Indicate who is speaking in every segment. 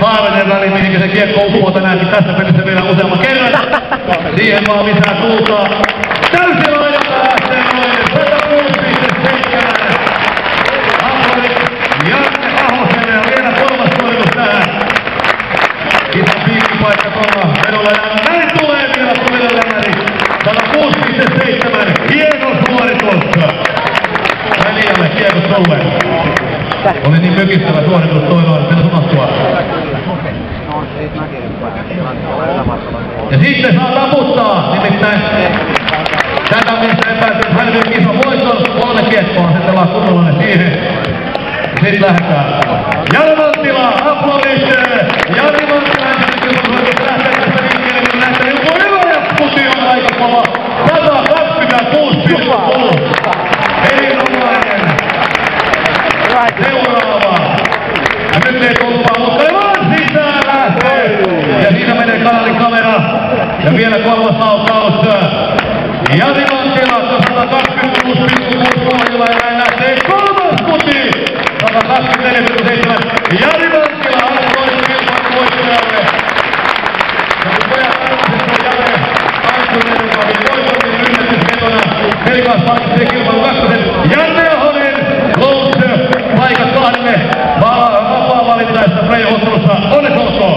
Speaker 1: Haaranen rali, mihinkä se kiekko uppoo tänäänkin tässä pelissä vielä useamman kerran. Siihen vaan lisää kultaa. Täysin laidalta lähtee noin 106,7. Ahori Janne Ahoselle ja vielä kolmas suoritus tähän. Iso piikkipaikka tuolla vedolla ja näin tulee vielä tulille lämäri. 106,7. Hieno suoritus. Väliälle kiekko tulleen. Oli niin mykistävä suoritus toivoa, että sen unohtua. Ja sitten saa taputtaa, nimittäin tätä missä epäiltiin Hälvin kisan voiton. 3 kiekkoa, sitten vaan kunnollinen siihen. Sitten lähdetään. Jari Manttila, aplodit! Jari Manttila ensimmäisen kilpailuun lähtee tästä liikkeelle, kun näyttää joku hyvä ja puti on aika kova. 126,6. Erinomainen. Seuraava. Ja nyt ei tulpaa, mutta ei vaan sisään lähtee. Ja siinä menee kanalin kamera. Ja vielä kolmas laukaus. Jari Manttila 126,6 pohjilla ja näin lähtee kolmas puti. 124,7. Jari Manttila alkoisu kilpailun voittajalle. Ja kun pojat arvostettu Jare Aikuinen, joka oli voitollinen yllätysvetona. Pelikas valmisteli kilpailun kakkosen. Janne Ahonen, Close, paikat 2. Vapaa valintaista play-ottelussa. Onneksi olkoon!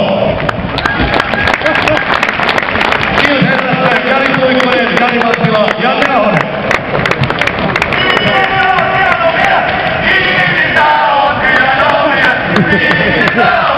Speaker 1: Kiitos herrasta, Jari Kuikonen, Jari Manttila, Janne Ahonen. Hieno vielä!